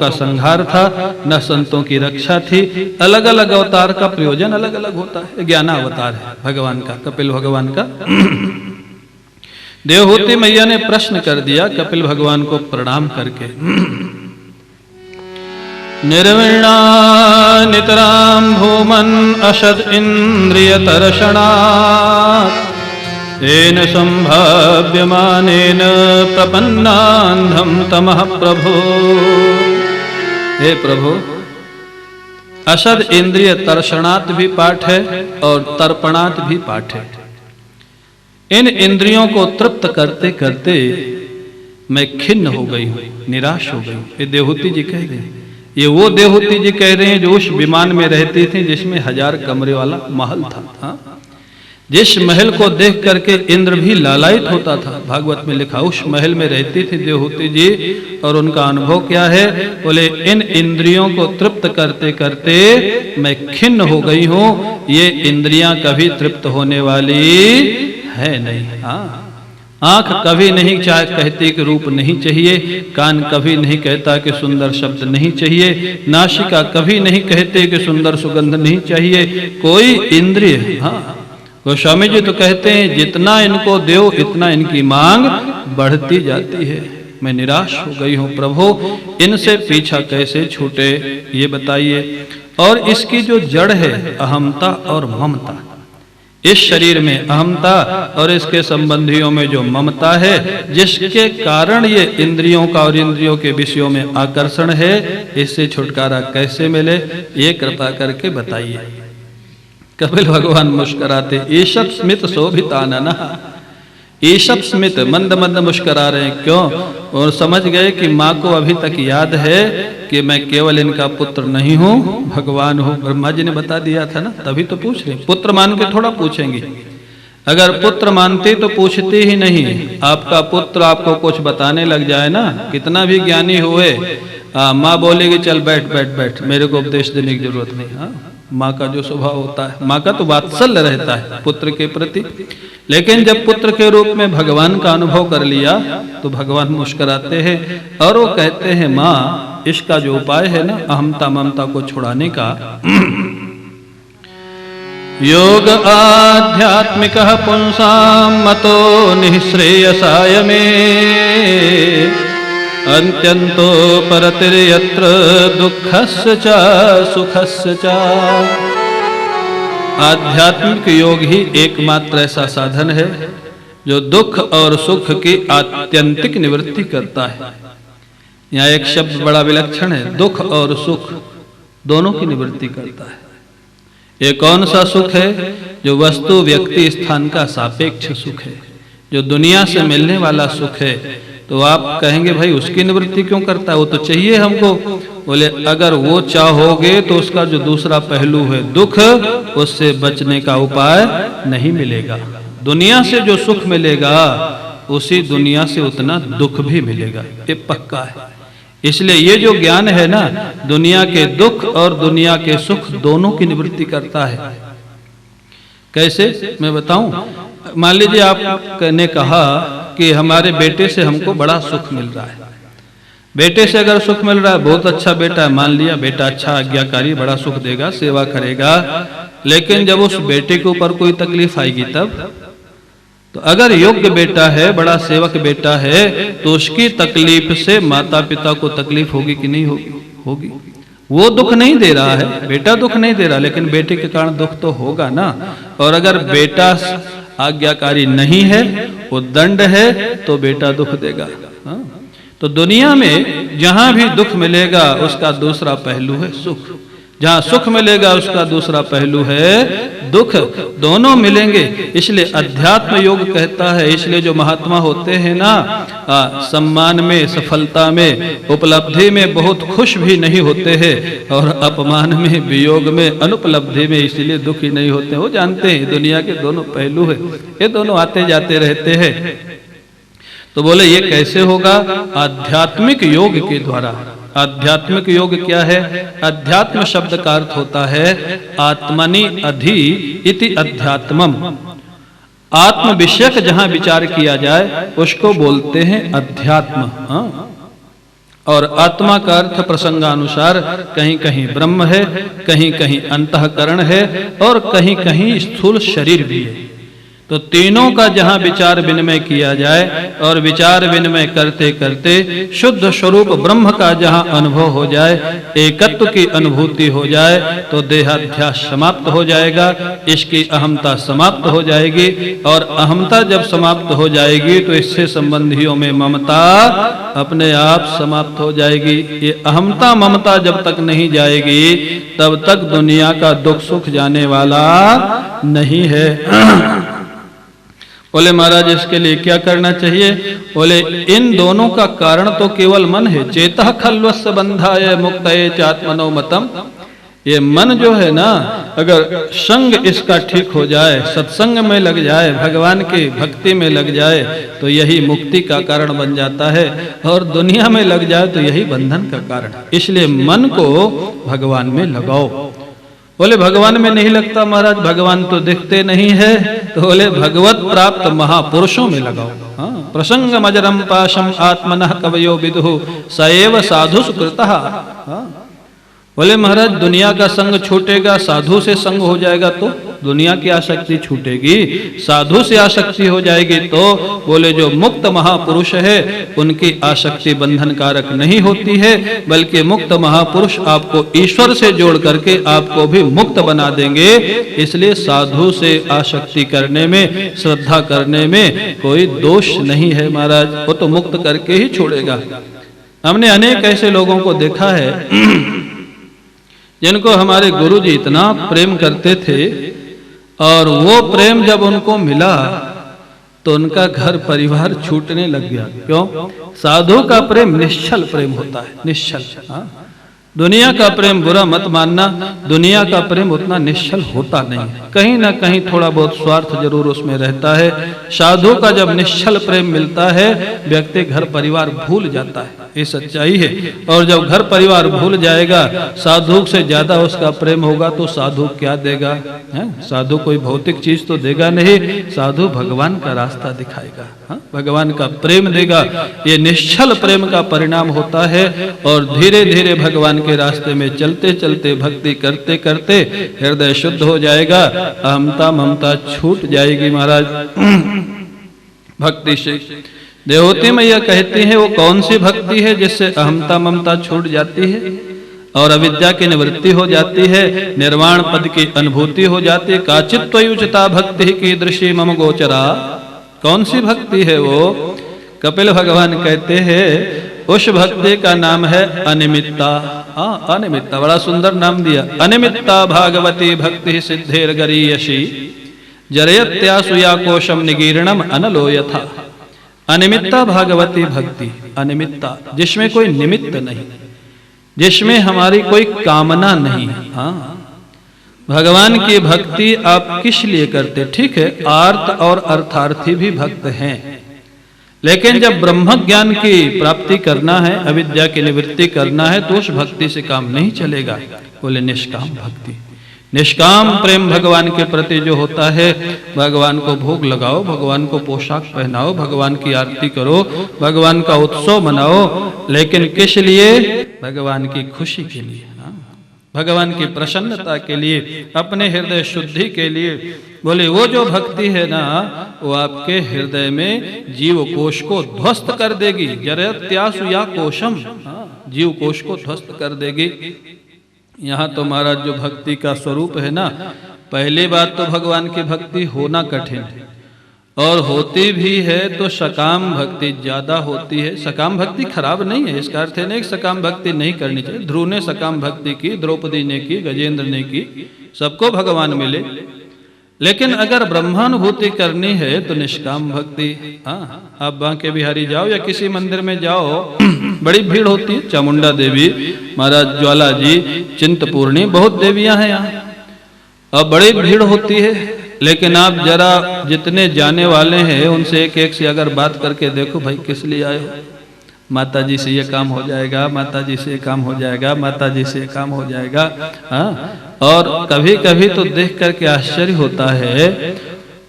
का संहार था, न संतों की रक्षा थी। अलग अलग अवतार का प्रयोजन अलग अलग होता है। ज्ञानावतार है भगवान का, कपिल भगवान का। देवहूति मैया ने प्रश्न कर दिया कपिल भगवान को प्रणाम करके, निर्विणा नितराम भूमन अशद इंद्रिय तर्षणात् येन संभाव्यमानेन प्रपन्नान्धं तमः प्रभो। हे प्रभु, अशद इंद्रिय तर्षणात् भी पाठ है और तर्पणात् भी पाठ है। इन इंद्रियों को तृप्त करते करते मैं खिन्न हो गई हूं, निराश हो गई हूं। ये देवहूति जी कह रहे हैं, ये वो देवहूति जी कह रहे हैं जो उस विमान में रहती थी जिसमें 1000 कमरे वाला महल था। हाँ? जिस महल को देख करके इंद्र भी लालायित होता था, भागवत में लिखा, उस महल में रहती थी देवहूति जी। और उनका अनुभव क्या है? बोले इन इंद्रियों को तृप्त करते करते मैं खिन्न हो गई हूं। ये इंद्रियां कभी तृप्त होने वाली है नहीं। हाँ, आंख कभी नहीं चाहे कहती कि रूप नहीं चाहिए, कान कभी नहीं कहता कि सुंदर शब्द नहीं चाहिए, नासिका कभी नहीं कहते कि सुंदर सुगंध नहीं चाहिए। कोई इंद्रिय, हाँ, गोस्वामी जी तो कहते हैं जितना इनको दो इतना इनकी मांग बढ़ती जाती है। मैं निराश हो गई हूँ प्रभु, इनसे पीछा कैसे छूटे ये बताइए। और इसकी जो जड़ है अहमता और ममता, इस शरीर में अहमता और इसके संबंधियों में जो ममता है, जिसके कारण ये इंद्रियों का और इंद्रियों के विषयों में आकर्षण है, इससे छुटकारा कैसे मिले ये कृपा करके बताइए। कपिल भगवान मुस्कुराते, ईशप स्मित शोभितानना। ईशप स्मित, मंद मंद मुस्कुरा रहे हैं। क्यों? और समझ गए कि माँ को अभी तक याद है कि मैं केवल इनका पुत्र नहीं हूँ, भगवान हूँ। ब्रह्मा जी ने बता दिया था ना, तभी तो पूछ रहे। पुत्र मान के थोड़ा पूछेंगे, अगर पुत्र मानते तो पूछते ही नहीं। आपका पुत्र आपको कुछ बताने लग जाए ना, कितना भी ज्ञानी हुए, माँ बोलेगी चल बैठ बैठ बैठ, मेरे को उपदेश देने की जरूरत नहीं। हाँ, माँ का जो स्वभाव होता है, माँ का तो वात्सल्य रहता है पुत्र के प्रति। लेकिन जब पुत्र के रूप में भगवान का अनुभव कर लिया तो भगवान मुस्कुराते हैं और वो कहते हैं, माँ इसका जो उपाय है ना अहमता ममता को छुड़ाने का, योग आध्यात्मिक पुंसाम मतो निःश्रेयसाय में अन्त्यन्तो परतिर्यत्र दुःखस्य च सुखस्य च। आध्यात्मिक योग ही एकमात्र ऐसा साधन है जो दुख और सुख की आत्यंतिक निवृत्ति करता है। यहाँ एक शब्द बड़ा विलक्षण है, दुख और सुख दोनों की निवृत्ति करता है। ये कौन सा सुख है? जो वस्तु व्यक्ति स्थान का सापेक्ष सुख है, जो दुनिया से मिलने वाला सुख है। तो आप कहेंगे भाई उसकी निवृत्ति क्यों करता है, वो तो चाहिए हमको। बोले अगर वो चाहोगे तो उसका जो दूसरा पहलू है दुख, उससे बचने का उपाय नहीं मिलेगा। दुनिया से जो सुख मिलेगा उसी दुनिया से उतना दुख भी मिलेगा, ये पक्का है। इसलिए ये जो ज्ञान है ना, दुनिया के दुख और दुनिया के सुख दोनों की निवृत्ति करता है। कैसे मैं बताऊं? मान लीजिए आपने कहा कि हमारे बेटे से हमको बड़ा सुख मिल रहा है। बेटे से अगर सुख मिल रहा है, बहुत अच्छा बेटा है, मान लिया बेटा अच्छा आज्ञाकारी, बड़ा सुख देगा, सेवा करेगा। लेकिन जब उस बेटे के ऊपर कोई तकलीफ आएगी तब, तो अगर योग्य बेटा है, बड़ा सेवक बेटा है, तो उसकी तकलीफ से माता पिता को तकलीफ होगी कि नहीं होगी? होगी। वो दुख नहीं दे रहा है, बेटा दुख नहीं दे रहा, लेकिन बेटे के कारण दुख तो होगा ना। और अगर बेटा आज्ञाकारी नहीं है, वो दंड है, तो बेटा दुख देगा। हाँ? तो दुनिया में जहां भी दुख मिलेगा उसका दूसरा पहलू है सुख, जहां सुख मिलेगा उसका दूसरा पहलू है दुख। दोनों मिलेंगे। इसलिए अध्यात्म योग कहता है, इसलिए जो महात्मा होते हैं ना, सम्मान में, सफलता में, उपलब्धि में बहुत खुश भी नहीं होते हैं, और अपमान में, वियोग में, अनुपलब्धि में इसलिए दुखी नहीं होते। वो जानते हैं दुनिया के दोनों पहलू है, ये दोनों आते जाते रहते हैं। तो बोले ये कैसे होगा? आध्यात्मिक योग के द्वारा। आध्यात्मिक योग क्या है? अध्यात्म शब्द का अर्थ होता है आत्मनि अधि इति अध्यात्मम। आत्म विषयक जहां विचार किया जाए उसको बोलते हैं अध्यात्म। और आत्मा का अर्थ प्रसंगानुसार कहीं कहीं ब्रह्म है, कहीं कहीं अंतःकरण है और कहीं कहीं स्थूल शरीर भी है। तो तीनों का जहां विचार विनिमय किया जाए और विचार विनिमय करते करते शुद्ध स्वरूप ब्रह्म का जहां अनुभव हो जाए, एकत्व की अनुभूति हो जाए, तो देहाध्यास समाप्त हो जाएगा, इसकी अहमता समाप्त हो जाएगी और अहमता जब समाप्त हो जाएगी तो इससे संबंधियों में ममता अपने आप समाप्त हो जाएगी। ये अहमता ममता जब तक नहीं जाएगी तब तक दुनिया का दुख सुख जाने वाला नहीं है। बोले महाराज इसके लिए क्या करना चाहिए? बोले इन दोनों का कारण तो केवल मन है। चेतः खल्वस्य बंधाय मुक्तये चात्मनो मतम। ये मन जो है ना, अगर संग इसका ठीक हो जाए, सत्संग में लग जाए, भगवान की भक्ति में लग जाए तो यही मुक्ति का कारण बन जाता है और दुनिया में लग जाए तो यही बंधन का कारण। इसलिए मन को भगवान में लगाओ। बोले भगवान में नहीं लगता महाराज, भगवान तो दिखते नहीं है। तो बोले भगवत प्राप्त महापुरुषों में लगाओ। हाँ, प्रसंग मजरम पाशम आत्मनः कवयो विदुः सएव साधु सुकृतः। बोले महाराज दुनिया का संग छूटेगा, साधु से संग हो जाएगा तो दुनिया की आसक्ति छूटेगी, साधु से आसक्ति हो जाएगी तो बोले जो मुक्त महापुरुष है उनकी आसक्ति बंधन कारक नहीं होती है, बल्कि मुक्त महापुरुष आपको ईश्वर से जोड़ करके आपको भी मुक्त बना देंगे। इसलिए साधु से आसक्ति करने में, श्रद्धा करने में कोई दोष नहीं है महाराज, वो तो मुक्त करके ही छोड़ेगा। हमने अनेक ऐसे लोगों को देखा है जिनको हमारे गुरुजी इतना प्रेम करते थे और वो प्रेम जब उनको मिला तो उनका घर परिवार छूटने लग गया। क्यों? साधु का प्रेम निश्चल प्रेम होता है, निश्चल। दुनिया का प्रेम बुरा मत मानना, दुनिया का प्रेम उतना निश्चल होता नहीं, कहीं ना कहीं थोड़ा बहुत स्वार्थ जरूर उसमें रहता है। साधु का जब निश्चल प्रेम मिलता है व्यक्ति घर परिवार भूल जाता है, ये सच्चाई है। और जब घर परिवार भूल जाएगा, साधु से ज्यादा उसका प्रेम होगा तो साधु क्या देगा? साधु कोई भौतिक चीज तो देगा नहीं, साधु भगवान का रास्ता दिखाएगा, भगवान का प्रेम देगा। ये निश्चल प्रेम का परिणाम होता है और धीरे धीरे भगवान के रास्ते में चलते चलते भक्ति करते करते हृदय शुद्ध हो जाएगा, अहमता ममता छूट जाएगी महाराज भक्ति से। देवहूति मैया कहती है वो कौन सी भक्ति है जिससे अहमता ममता छूट जाती है और अविद्या की निवृत्ति हो जाती है, निर्वाण पद की अनुभूति हो जाती है। काचित् त्वयुचिता भक्ति कीदृशी मम गोचरा। कौन सी भक्ति है वो? कपिल भगवान कहते हैं उस भक्ति का नाम है अनिमित्ता। अनिमित्ता बड़ा सुंदर नाम दिया। अनिमित्ता भागवती भक्ति सिद्धेर गरीयसी जरयत्यासुया कोशम निगीर्णम अनलो यथा। अनिमित्ता भागवती भक्ति, अनिमित्ता जिसमें कोई निमित्त नहीं, जिसमें हमारी कोई कामना नहीं। हाँ, भगवान की भक्ति आप किस लिए करते? ठीक है, आर्त और अर्थार्थी भी भक्त हैं, लेकिन जब ब्रह्म ज्ञान की प्राप्ति करना है, अविद्या की निवृत्ति करना है तो उस भक्ति से काम नहीं चलेगा। बोले निष्काम भक्ति, निष्काम प्रेम भगवान के प्रति जो होता है, भगवान को भोग लगाओ, भगवान को पोशाक पहनाओ, भगवान की आरती करो, भगवान का उत्सव मनाओ, लेकिन किस लिए? भगवान की खुशी के लिए, भगवान की प्रसन्नता के लिए, अपने हृदय शुद्धि के लिए। बोले वो जो भक्ति है ना, वो आपके हृदय में जीव कोश को ध्वस्त कर देगी। जरयत्यासु या कोशम, जीव कोश को ध्वस्त कर देगी। यहाँ तो महाराज जो भक्ति का स्वरूप है ना, पहली बात तो भगवान की भक्ति होना कठिन है और होती भी है तो सकाम भक्ति ज्यादा होती है। सकाम भक्ति खराब नहीं है, इसका अर्थ है नहीं कि सकाम भक्ति नहीं करनी चाहिए। ध्रुव ने सकाम भक्ति की, द्रौपदी ने की, गजेंद्र ने की, सबको भगवान मिले। लेकिन अगर ब्रह्मानुभूति करनी है तो निष्काम भक्ति। हाँ, आप बांके बिहारी जाओ या किसी मंदिर में जाओ, बड़ी भीड़ होती है। चामुंडा देवी, महाराज ज्वाला जी, चिंतपूर्णी, बहुत देवियां हैं यहाँ और बड़ी भीड़ होती है। लेकिन आप जरा जितने जाने वाले हैं उनसे एक एक से अगर बात करके देखो, भाई किस लिए आए हो? माता जी से ये काम हो जाएगा, माता जी से ये काम हो जाएगा, माता जी से ये काम हो जाएगा। हाँ, और कभी कभी तो देख करके आश्चर्य होता है,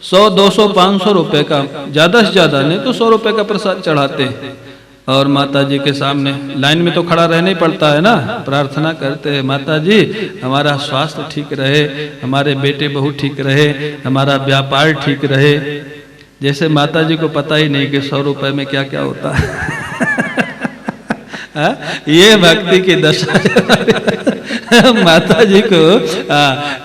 100, 200, 500 रुपए का, ज्यादा से ज्यादा नहीं तो 100 रुपए का प्रसाद चढ़ाते हैं और माता जी के सामने लाइन में तो खड़ा रहना ही पड़ता है ना, प्रार्थना करते हैं माता जी हमारा स्वास्थ्य ठीक रहे, हमारे बेटे बहू ठीक रहे, हमारा व्यापार ठीक रहे। जैसे माता जी को पता ही नहीं कि 100 रुपए में क्या क्या होता है। ये भक्ति की दशा। माता जी को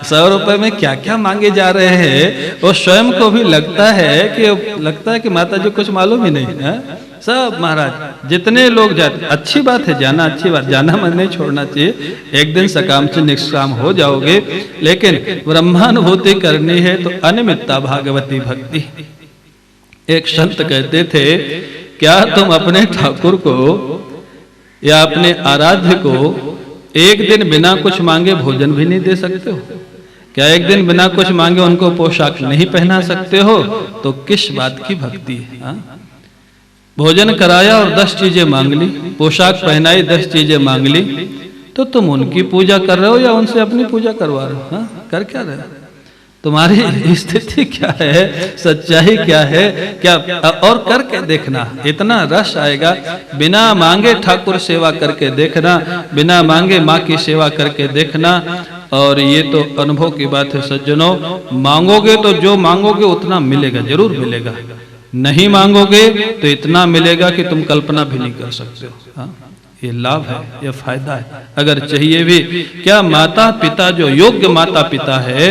100 रुपए में क्या क्या मांगे जा रहे हैं, वो स्वयं को भी लगता है कि माता जी कुछ मालूम ही नहीं है। सब महाराज जितने लोग जाते, अच्छी बात है जाना, अच्छी बात, जाना मन नहीं छोड़ना चाहिए। एक दिन सकाम से निष्काम हो जाओगे, लेकिन ब्रह्मानुभूति करनी है तो अनिमित्ता भागवती भक्ति। एक संत कहते थे, क्या तुम अपने ठाकुर को या अपने आराध्य को एक दिन बिना कुछ मांगे भोजन भी नहीं दे सकते हो? क्या एक दिन बिना कुछ मांगे उनको पोशाक नहीं पहना सकते हो? तो किस बात की भक्ति है? भोजन कराया और 10 चीजें मांग ली, पोशाक पहनाई 10 चीजें मांग ली, तो तुम उनकी पूजा कर रहे हो या उनसे अपनी पूजा करवा रहे हो? कर क्या रहे हो? तुम्हारी स्थिति क्या है, सच्चाई क्या है, क्या और करके देखना, इतना रस आएगा। बिना मांगे ठाकुर सेवा करके देखना, बिना मांगे माँ की सेवा करके देखना। और ये तो अनुभव की बात है सज्जनों, मांगोगे तो जो मांगोगे उतना मिलेगा, जरूर मिलेगा। नहीं मांगोगे तो इतना मिलेगा कि तुम कल्पना भी नहीं कर सकते हो। ये लाभ है, ये फायदा है। अगर चाहिए भी क्या, माता पिता जो योग्य माता पिता है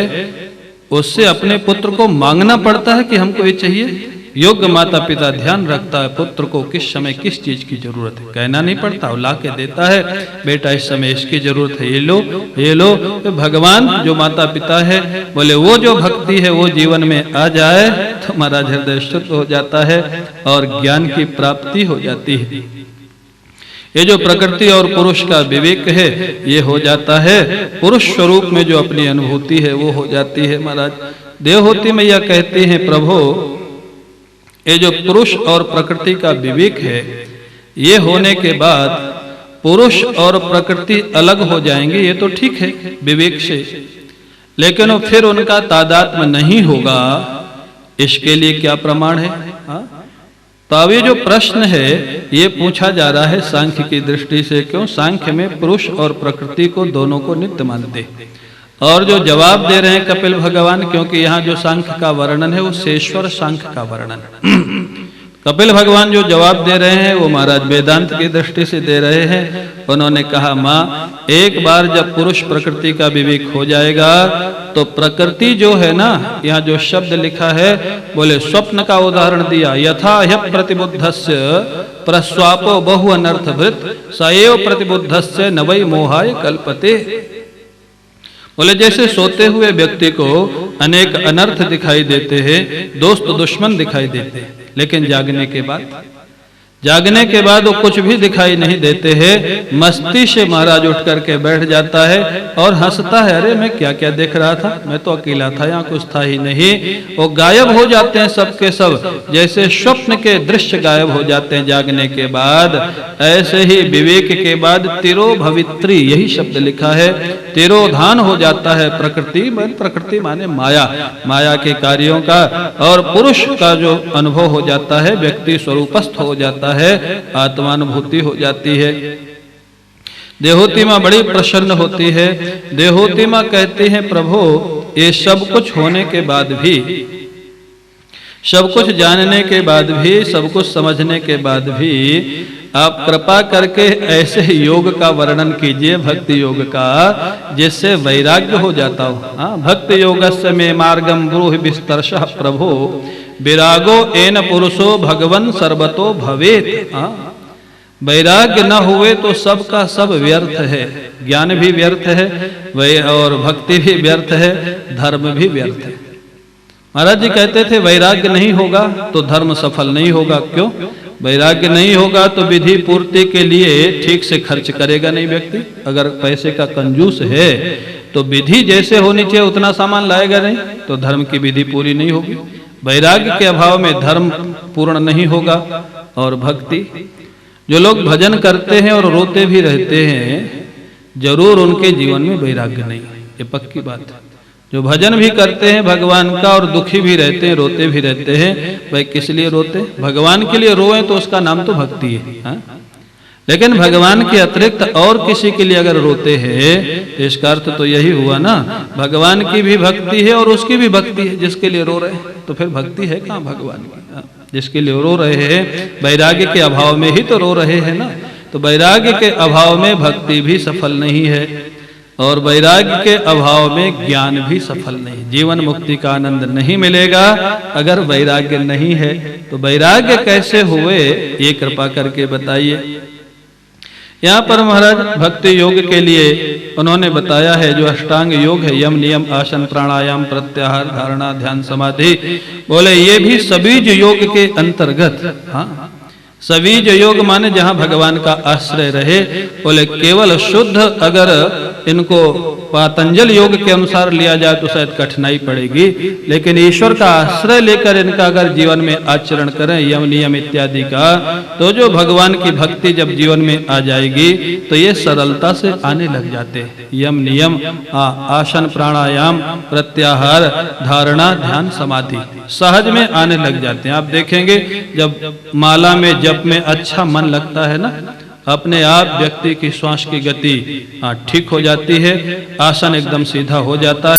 उससे अपने पुत्र को मांगना पड़ता है कि हमको ये चाहिए। योग्य माता पिता ध्यान रखता है पुत्र को किस समय किस चीज की जरूरत है, कहना नहीं पड़ता, वो ला के देता है, बेटा इस समय इसकी जरूरत है, ये लो ये लो। तो भगवान जो माता पिता है, बोले वो जो भक्ति है वो जीवन में आ जाए तो महाराज हृदय शुद्ध हो जाता है और ज्ञान की प्राप्ति हो जाती है। ये जो प्रकृति और पुरुष का विवेक है ये हो जाता है, पुरुष स्वरूप में जो अपनी अनुभूति है वो हो जाती है। महाराज देवहूति मैया कहती हैं, प्रभु ये जो पुरुष और प्रकृति का विवेक है ये होने के बाद पुरुष और प्रकृति अलग हो जाएंगे, ये तो ठीक है विवेक से, लेकिन वो फिर उनका तादात्म्य नहीं होगा। इसके लिए क्या प्रमाण है? तो अब ये जो प्रश्न है ये पूछा जा रहा है सांख्य की दृष्टि से। क्यों? सांख्य में पुरुष और प्रकृति को दोनों को नित्य मानते, और जो जवाब दे रहे हैं कपिल भगवान, क्योंकि यहाँ जो सांख्य का वर्णन है वो शेश्वर सांख्य का वर्णन है। कपिल भगवान जो जवाब दे रहे हैं वो महाराज वेदांत की दृष्टि से दे रहे हैं। उन्होंने कहा, माँ एक बार जब पुरुष प्रकृति का विवेक हो जाएगा तो प्रकृति जो है ना, यहाँ जो शब्द लिखा है, बोले स्वप्न का उदाहरण दिया, यथा ह्य प्रतिबुद्धस्य प्रस्वापो बहु अनर्थभृत सएव प्रतिबुद्धस्य न वै मोहाय कल्पते। बोले जैसे सोते हुए व्यक्ति को अनेक अनर्थ दिखाई देते हैं, दोस्त दुश्मन दिखाई देते हैं, लेकिन जागने के बाद वो कुछ भी दिखाई नहीं देते हैं। मस्ती से महाराज उठ करके बैठ जाता है और हंसता है, अरे मैं क्या क्या देख रहा था, मैं तो अकेला था, यहाँ कुछ था ही नहीं। वो गायब हो जाते हैं सब के सब, जैसे स्वप्न के दृश्य गायब हो जाते हैं जागने के बाद। ऐसे ही विवेक के बाद तिरोभवित्री, यही शब्द लिखा है, तिरोधान हो जाता है प्रकृति माने माया, माया के कार्यों का, और पुरुष का जो अनुभव हो जाता है, व्यक्ति स्वरूपस्थ हो जाता है, आत्मानुभूति हो जाती है। देवहूति माँ बड़ी प्रसन्न होती है। देवहूति माँ कहती हैं, प्रभु ये सब कुछ होने के बाद भी, सब कुछ जानने के बाद भी, सब कुछ समझने के बाद भी आप कृपा करके ऐसे योग का वर्णन कीजिए, भक्ति योग का, जिससे वैराग्य हो जाता हो। भक्ति योगस्य में मार्गम ब्रूहि विस्तरशः प्रभो विरागो एन पुरुषो भगवन सर्वतो भवेत। वैराग्य न हुए तो सब का सब व्यर्थ है, ज्ञान भी व्यर्थ है और भक्ति भी व्यर्थ है, धर्म भी व्यर्थ है। महाराज जी कहते थे वैराग्य नहीं होगा तो धर्म सफल नहीं होगा। क्यों? वैराग्य नहीं होगा तो विधि पूर्ति के लिए ठीक से खर्च करेगा नहीं व्यक्ति। अगर पैसे का कंजूस है तो विधि जैसे होनी चाहिए उतना सामान लाएगा नहीं, तो धर्म की विधि पूरी नहीं होगी। वैराग्य के अभाव में धर्म पूर्ण नहीं होगा। और भक्ति, जो लोग भजन करते हैं और रोते भी रहते हैं, जरूर उनके जीवन में वैराग्य नहीं, ये पक्की बात है। जो भजन भी करते हैं भगवान का और दुखी भी रहते हैं, रोते भी रहते हैं, भाई किस लिए रोते? भगवान के लिए रोए तो उसका नाम तो भक्ति है, हाँ? लेकिन भगवान के अतिरिक्त और किसी के लिए अगर रोते हैं तो इसका अर्थ तो यही हुआ ना, भगवान की भी भक्ति है और उसकी भी भक्ति है जिसके लिए रो रहे हैं, तो फिर भक्ति है कहाँ भगवान की? हाँ? जिसके लिए रो रहे हैं वैराग्य के अभाव में ही तो रो रहे हैं ना, तो वैराग्य के अभाव में भक्ति भी सफल नहीं है और वैराग्य के अभाव में ज्ञान भी सफल नहीं। जीवन मुक्ति का आनंद नहीं मिलेगा अगर वैराग्य नहीं है। तो वैराग्य कैसे हुए ये कृपा करके बताइए। यहाँ पर महाराज भक्ति योग के लिए उन्होंने बताया है जो अष्टांग योग है, यम नियम आसन प्राणायाम प्रत्याहार धारणा ध्यान समाधि, बोले ये भी सबीज योग के अंतर्गत। हाँ, सबीज योग माने जहां भगवान का आश्रय रहे। बोले केवल शुद्ध अगर इनको पातंजल योग के अनुसार लिया जाए तो शायद कठिनाई पड़ेगी, लेकिन ईश्वर का आश्रय लेकर इनका अगर जीवन में आचरण करें यम नियम इत्यादि का, तो जो भगवान की भक्ति जब जीवन में आ जाएगी तो ये सरलता से आने लग जाते हैं। यम नियम आसन प्राणायाम प्रत्याहार धारणा ध्यान समाधि सहज में आने लग जाते हैं। आप देखेंगे जब माला में जप में अच्छा मन लगता है ना, अपने आप व्यक्ति की श्वास की गति ठीक हो जाती है, आसन एकदम सीधा हो जाता है।